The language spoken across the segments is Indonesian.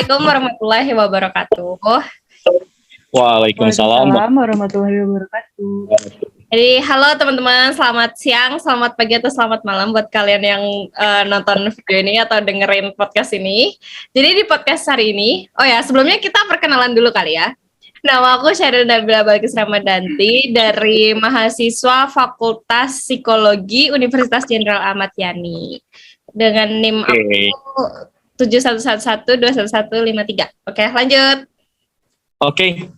Assalamualaikum warahmatullahi wabarakatuh. Waalaikumsalam. Waalaikumsalam warahmatullahi wabarakatuh. Jadi halo teman-teman, selamat siang, selamat pagi atau selamat malam buat kalian yang nonton video ini atau dengerin podcast ini. Jadi di podcast hari ini, sebelumnya kita perkenalan dulu kali ya. Nama aku Syahril Nabila Balkis Ramadanti dari mahasiswa Fakultas Psikologi Universitas Jenderal Ahmad Yani. Dengan NIM aku 7111211153. Oke, lanjut. Oke,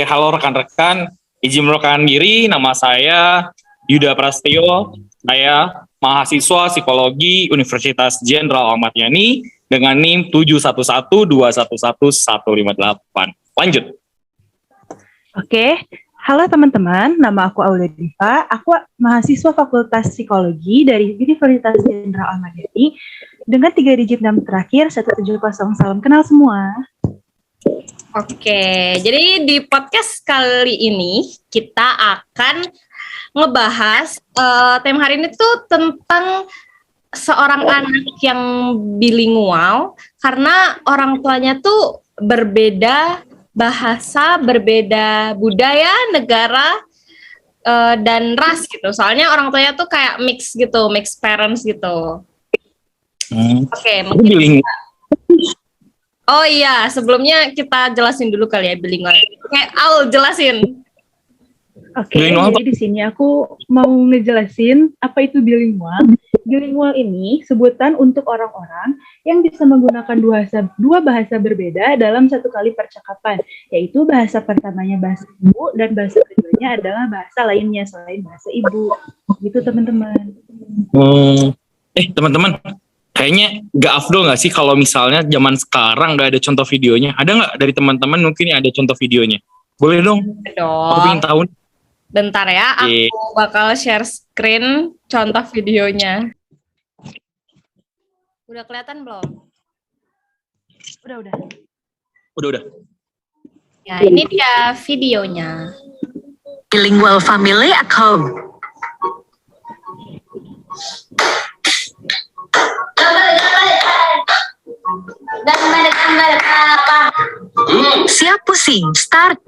halo rekan-rekan. Izin memperkenalkan diri, nama saya Yuda Prasetyo. Saya mahasiswa Psikologi Universitas Jenderal Ahmad Yani dengan NIM 7111211158. Lanjut. Oke, halo teman-teman, nama aku Aulia Diva. Aku mahasiswa Fakultas Psikologi dari Universitas Jenderal Ahmad Yani dengan 3 digit NAM terakhir 170. Salam kenal semua. Oke, jadi di podcast kali ini kita akan ngebahas tema hari ini tuh tentang seorang anak yang bilingual karena orang tuanya tuh berbeda bahasa, berbeda budaya, negara, dan ras gitu. Soalnya orang tuanya tuh kayak mix gitu, mix parents gitu. Oke, mungkin. Oh iya, sebelumnya kita jelasin dulu kali ya bilingual. Oke, Aul jelasin. Oke, jadi di sini aku mau ngejelasin apa itu bilingual. Bilingual ini sebutan untuk orang-orang yang bisa menggunakan dua bahasa berbeda dalam satu kali percakapan, yaitu bahasa pertamanya bahasa ibu dan bahasa keduanya adalah bahasa lainnya selain bahasa ibu. Gitu teman-teman. Teman-teman, kayaknya gak afdol gak sih kalau misalnya zaman sekarang gak ada contoh videonya? Ada gak dari teman-teman mungkin ada contoh videonya? Boleh dong? Aku pengen tahu. Bentar ya, aku bakal share screen contoh videonya. Udah kelihatan belum? Udah. Ya, ini dia videonya. Bilingual family at home. Siap pusing, start.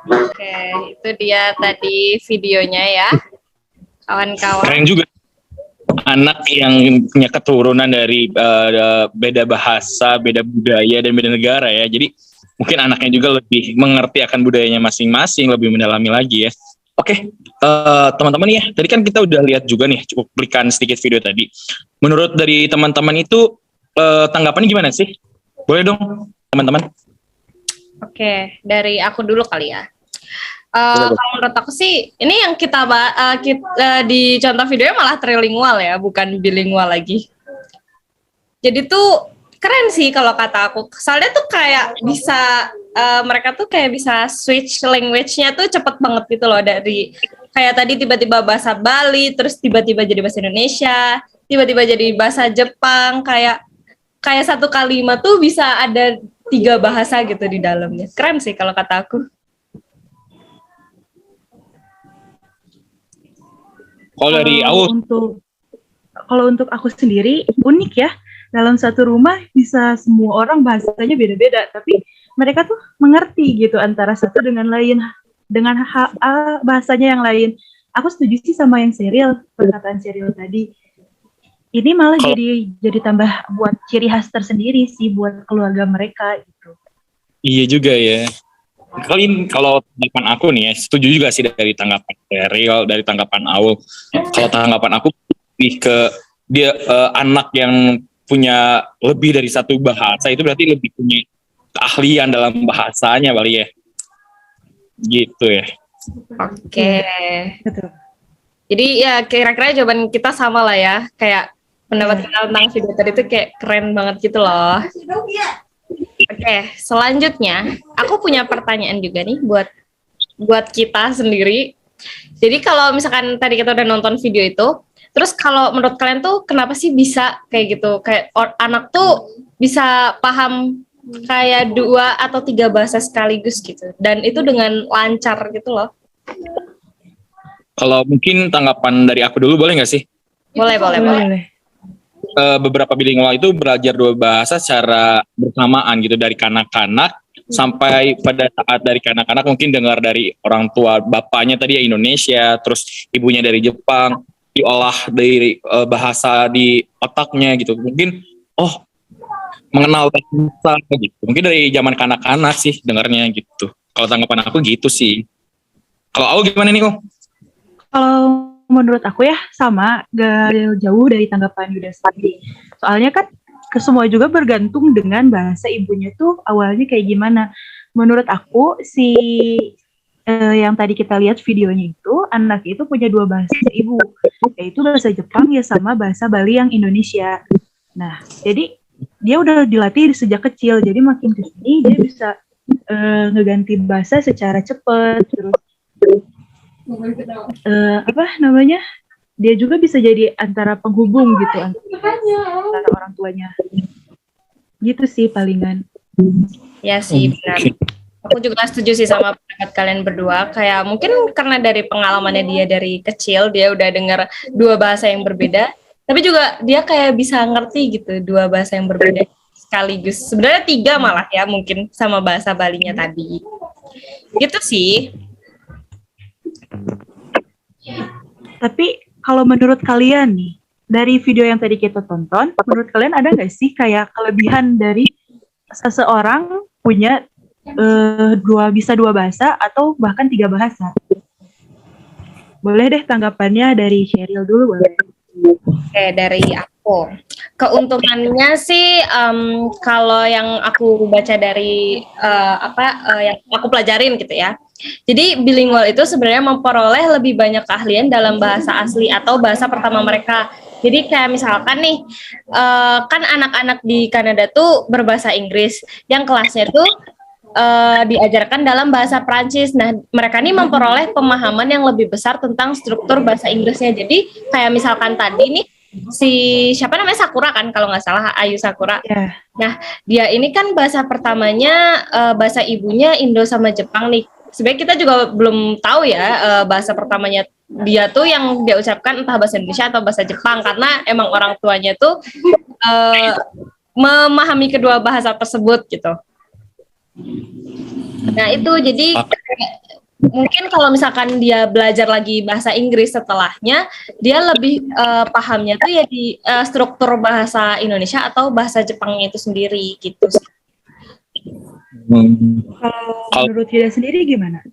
Oke, itu dia tadi videonya ya, kawan-kawan. Keren juga. Anak yang punya keturunan dari beda bahasa, beda budaya, dan beda negara ya. Jadi mungkin anaknya juga lebih mengerti akan budayanya masing-masing, lebih mendalami lagi ya. Oke, teman-teman ya, tadi kan kita udah lihat juga nih, cukup berikan sedikit video tadi. Menurut dari teman-teman itu, tanggapannya gimana sih? Boleh dong, teman-teman? Oke, dari aku dulu kali ya. Kalau menurut aku sih, ini yang kita di contoh videonya malah trilingual ya, bukan bilingual lagi. Jadi tuh keren sih kalau kata aku. Soalnya tuh kayak bisa mereka tuh kayak bisa switch language-nya tuh cepet banget gitu loh, dari kayak tadi tiba-tiba bahasa Bali, terus tiba-tiba jadi bahasa Indonesia, tiba-tiba jadi bahasa Jepang, kayak satu kalimat tuh bisa ada 3 bahasa gitu di dalamnya. Keren sih kalau kata aku. Kalau untuk aku sendiri unik ya. Dalam satu rumah bisa semua orang bahasanya beda-beda, tapi mereka tuh mengerti gitu antara satu dengan lain, dengan bahasanya yang lain. Aku setuju sih sama yang perkataan Syahril tadi. Ini malah jadi tambah buat ciri khas tersendiri sih buat keluarga mereka gitu. Iya juga ya. Kalau tanggapan aku nih ya, setuju juga sih dari tanggapan Syahril, dari tanggapan Aul. Kalau tanggapan aku lebih ke dia anak yang punya lebih dari satu bahasa itu berarti lebih punya keahlian dalam bahasanya kali ya. Gitu ya. Oke. Betul. Jadi ya kira-kira jawaban kita sama lah ya. Kayak pendapat kita tentang video tadi itu kayak keren banget gitu loh. Oke, selanjutnya aku punya pertanyaan juga nih buat kita sendiri. Jadi kalau misalkan tadi kita udah nonton video itu, terus kalau menurut kalian tuh kenapa sih bisa kayak gitu? Kayak anak tuh bisa paham kayak 2 atau 3 bahasa sekaligus gitu. Dan itu dengan lancar gitu loh. Kalau mungkin tanggapan dari aku dulu boleh nggak sih? Boleh. Beberapa bilingual itu belajar 2 bahasa secara bersamaan gitu dari kanak-kanak sampai pada saat dari kanak-kanak mungkin dengar dari orang tua bapaknya tadi ya Indonesia, terus ibunya dari Jepang, diolah dari bahasa di otaknya gitu. Mungkin mengenal bahasa gitu. Mungkin dari zaman kanak-kanak sih dengarnya gitu. Kalau tanggapan aku gitu sih. Kalau aku gimana nih kok? Kalau menurut aku ya sama, gak jauh dari tanggapan Yuda tadi. Soalnya kan semua juga bergantung dengan bahasa ibunya tuh awalnya kayak gimana. Menurut aku yang tadi kita lihat videonya itu, anak itu punya 2 bahasa ibu, yaitu bahasa Jepang ya sama bahasa Bali yang Indonesia. Nah, jadi dia udah dilatih sejak kecil, jadi makin kesini dia bisa ngeganti bahasa secara cepat, terus dia juga bisa jadi antara penghubung gitu antara orang tuanya. Gitu sih palingan. Ya sih, benar. Aku juga setuju sih sama pendapat kalian berdua. Kayak mungkin karena dari pengalamannya dia dari kecil, dia udah dengar 2 bahasa yang berbeda. Tapi juga dia kayak bisa ngerti gitu 2 bahasa yang berbeda sekaligus. Sebenarnya 3 malah ya mungkin sama bahasa Balinya tadi. Gitu sih. Tapi kalau menurut kalian nih, dari video yang tadi kita tonton, menurut kalian ada nggak sih kayak kelebihan dari seseorang punya 2 bahasa atau bahkan 3 bahasa? Boleh deh tanggapannya dari Sheryl dulu, boleh. Oke, dari aku. Keuntungannya sih kalau yang aku baca dari yang aku pelajarin gitu ya. Jadi bilingual itu sebenarnya memperoleh lebih banyak keahlian dalam bahasa asli atau bahasa pertama mereka. Jadi kayak misalkan nih, kan anak-anak di Kanada tuh berbahasa Inggris, yang kelasnya tuh diajarkan dalam bahasa Prancis. Nah, mereka nih memperoleh pemahaman yang lebih besar tentang struktur bahasa Inggrisnya. Jadi kayak misalkan tadi nih, siapa namanya Sakura kan kalau nggak salah, Ayu Sakura. Yeah. Nah, dia ini kan bahasa pertamanya bahasa ibunya Indo sama Jepang nih. Sebenarnya kita juga belum tahu ya bahasa pertamanya dia tuh yang dia ucapkan entah bahasa Indonesia atau bahasa Jepang, karena emang orang tuanya tuh memahami kedua bahasa tersebut gitu. Nah itu jadi mungkin kalau misalkan dia belajar lagi bahasa Inggris setelahnya, dia lebih pahamnya tuh ya di struktur bahasa Indonesia atau bahasa Jepangnya itu sendiri gitu. Kalau menurut Yuda sendiri gimana?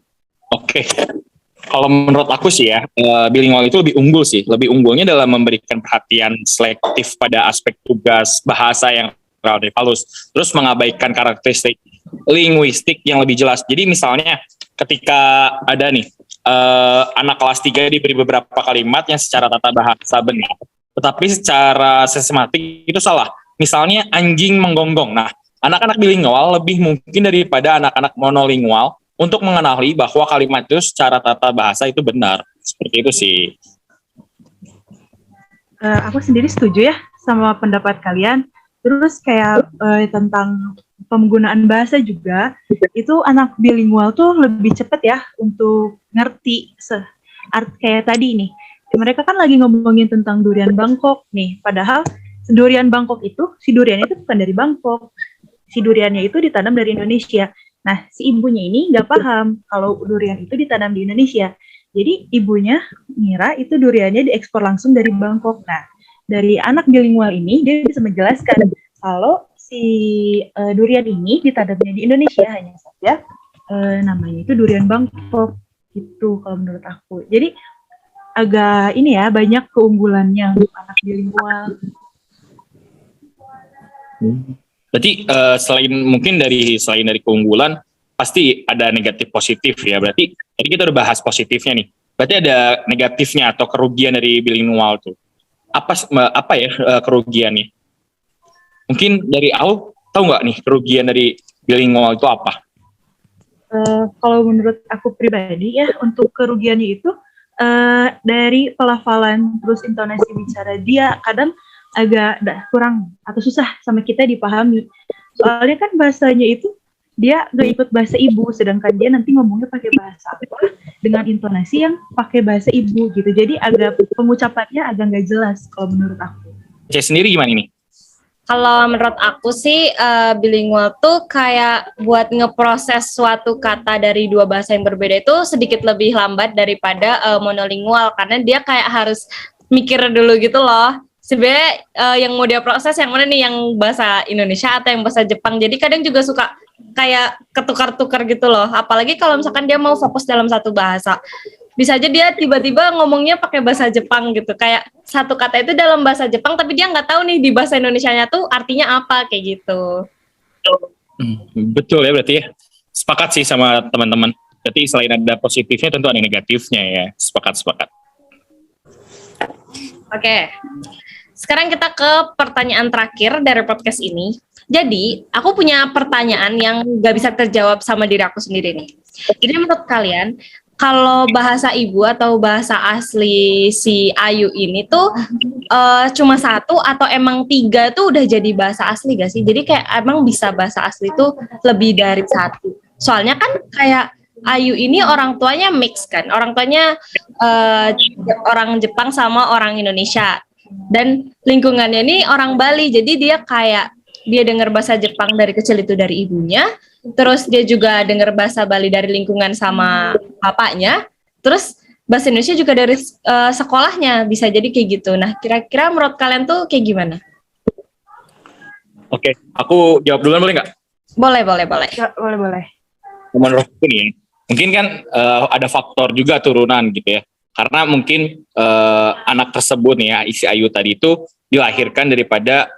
Oke. Kalau menurut aku sih ya, bilingual itu lebih unggul sih. Lebih unggulnya dalam memberikan perhatian selektif pada aspek tugas bahasa yang relatif halus. Terus mengabaikan karakteristik linguistik yang lebih jelas. Jadi misalnya ketika ada nih, anak kelas 3 diberi beberapa kalimat yang secara tata bahasa benar, tetapi secara sistematik itu salah. Misalnya anjing menggonggong. Nah, anak-anak bilingual lebih mungkin daripada anak-anak monolingual untuk mengenali bahwa kalimat itu secara tata bahasa itu benar. Seperti itu sih. Aku sendiri setuju ya sama pendapat kalian. Terus kayak tentang penggunaan bahasa juga, itu anak bilingual tuh lebih cepat ya untuk ngerti kayak tadi nih. Mereka kan lagi ngomongin tentang durian Bangkok nih, padahal durian Bangkok itu, si duriannya itu bukan dari Bangkok. Si duriannya itu ditanam dari Indonesia. Nah, si ibunya ini nggak paham kalau durian itu ditanam di Indonesia. Jadi ibunya ngira itu duriannya diekspor langsung dari Bangkok. Nah, dari anak bilingual ini dia bisa menjelaskan kalau si durian ini ditanamnya di Indonesia, hanya saja namanya itu durian Bangkok. Gitu kalau menurut aku. Jadi agak ini ya, banyak keunggulannya untuk anak bilingual. Berarti selain dari keunggulan, pasti ada negatif positif ya. Berarti tadi kita udah bahas positifnya nih. Berarti ada negatifnya atau kerugian dari bilingual tuh. Apa ya kerugiannya? Mungkin dari Au tahu nggak nih kerugian dari bilingual itu apa? Kalau menurut aku pribadi ya, untuk kerugiannya itu dari pelafalan terus intonasi bicara dia kadang agak kurang atau susah sama kita dipahami. Soalnya kan bahasanya itu dia gak ikut bahasa ibu, sedangkan dia nanti ngomongnya pakai bahasa apa dengan intonasi yang pakai bahasa ibu gitu. Jadi agak pengucapannya agak nggak jelas kalau menurut aku. Saya sendiri gimana nih? Kalau menurut aku sih bilingual tuh kayak buat ngeproses suatu kata dari dua bahasa yang berbeda itu sedikit lebih lambat daripada monolingual, karena dia kayak harus mikir dulu gitu loh. Sebenarnya yang mau dia proses yang mana nih, yang bahasa Indonesia atau yang bahasa Jepang. Jadi kadang juga suka kayak ketukar-tukar gitu loh. Apalagi kalau misalkan dia mau fokus dalam satu bahasa. Bisa aja dia tiba-tiba ngomongnya pakai bahasa Jepang gitu. Kayak satu kata itu dalam bahasa Jepang tapi dia nggak tahu nih di bahasa Indonesianya tuh artinya apa kayak gitu. Betul ya berarti ya. Sepakat sih sama teman-teman. Berarti selain ada positifnya tentu ada negatifnya ya. Sepakat. Oke. Sekarang kita ke pertanyaan terakhir dari podcast ini. Jadi, aku punya pertanyaan yang gak bisa terjawab sama diri aku sendiri nih. Jadi menurut kalian, kalau bahasa ibu atau bahasa asli si Ayu ini tuh cuma satu atau emang tiga tuh udah jadi bahasa asli gak sih? Jadi kayak emang bisa bahasa asli tuh lebih dari satu. Soalnya kan kayak Ayu ini orang tuanya mix kan. Orang tuanya orang Jepang sama orang Indonesia. Dan lingkungannya ini orang Bali, jadi dia kayak dia dengar bahasa Jepang dari kecil itu dari ibunya, terus dia juga dengar bahasa Bali dari lingkungan sama bapaknya, terus bahasa Indonesia juga dari sekolahnya, bisa jadi kayak gitu. Nah, kira-kira menurut kalian tuh kayak gimana? Oke, aku jawab duluan boleh nggak? Boleh. Ya, boleh. Menurut aku nih, mungkin kan ada faktor juga turunan gitu ya. Karena mungkin anak tersebut nih ya, isi Ayu tadi itu dilahirkan daripada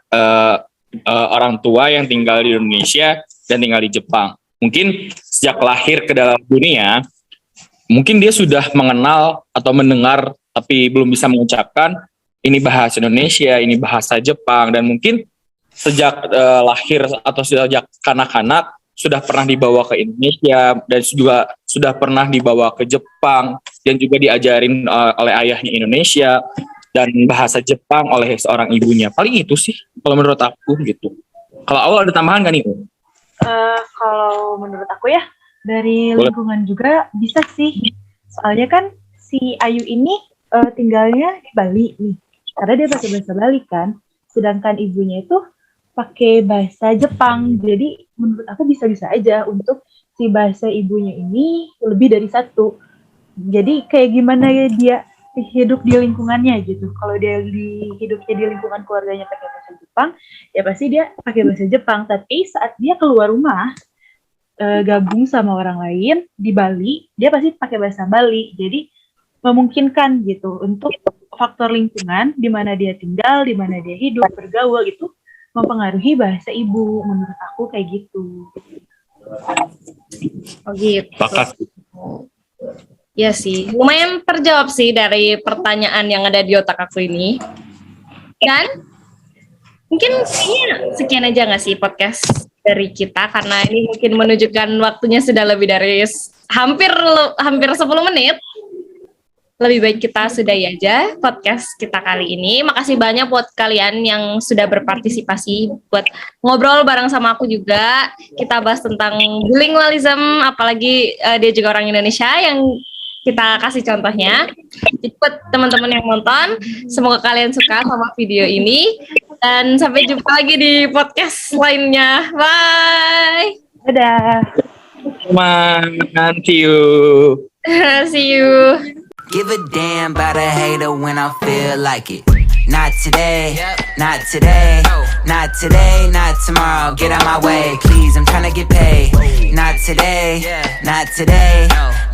orang tua yang tinggal di Indonesia dan tinggal di Jepang. Mungkin sejak lahir ke dalam dunia, mungkin dia sudah mengenal atau mendengar tapi belum bisa mengucapkan ini bahasa Indonesia, ini bahasa Jepang, dan mungkin sejak lahir atau sejak kanak-kanak sudah pernah dibawa ke Indonesia dan juga sudah pernah dibawa ke Jepang dan juga diajarin oleh ayahnya Indonesia dan bahasa Jepang oleh seorang ibunya. Paling itu sih kalau menurut aku gitu. Kalau awal ada tambahan gak nih? Kalau menurut aku ya dari lingkungan juga bisa sih. Soalnya kan si Ayu ini tinggalnya di Bali nih. Karena dia pakai bahasa Bali kan. Sedangkan ibunya itu pakai bahasa Jepang. Jadi menurut aku bisa-bisa aja untuk si bahasa ibunya ini lebih dari satu. Jadi kayak gimana ya dia hidup di lingkungannya gitu. Kalau dia hidupnya di lingkungan keluarganya pakai bahasa Jepang, ya pasti dia pakai bahasa Jepang. Tapi saat dia keluar rumah, gabung sama orang lain di Bali, dia pasti pakai bahasa Bali. Jadi memungkinkan gitu untuk faktor lingkungan di mana dia tinggal, di mana dia hidup, bergaul itu mempengaruhi bahasa ibu. Menurut aku kayak gitu. Oh gitu. Pakat. Ya sih, lumayan terjawab sih dari pertanyaan yang ada di otak aku ini. Dan mungkin kayaknya sekian aja nggak sih podcast dari kita, karena ini mungkin menunjukkan waktunya sudah lebih dari hampir 10 menit. Lebih baik kita sudahi aja podcast kita kali ini. Makasih banyak buat kalian yang sudah berpartisipasi, buat ngobrol bareng sama aku juga. Kita bahas tentang bilingualism, apalagi dia juga orang Indonesia yang kita kasih contohnya. Jadi buat teman-teman yang nonton, semoga kalian suka sama video ini. Dan sampai jumpa lagi di podcast lainnya. Bye! Dadah! See you! See you! Give a damn about a hater when I feel like it. Not today, not today, not today, not tomorrow. Get out my way, please, I'm tryna get paid. Not today, not today.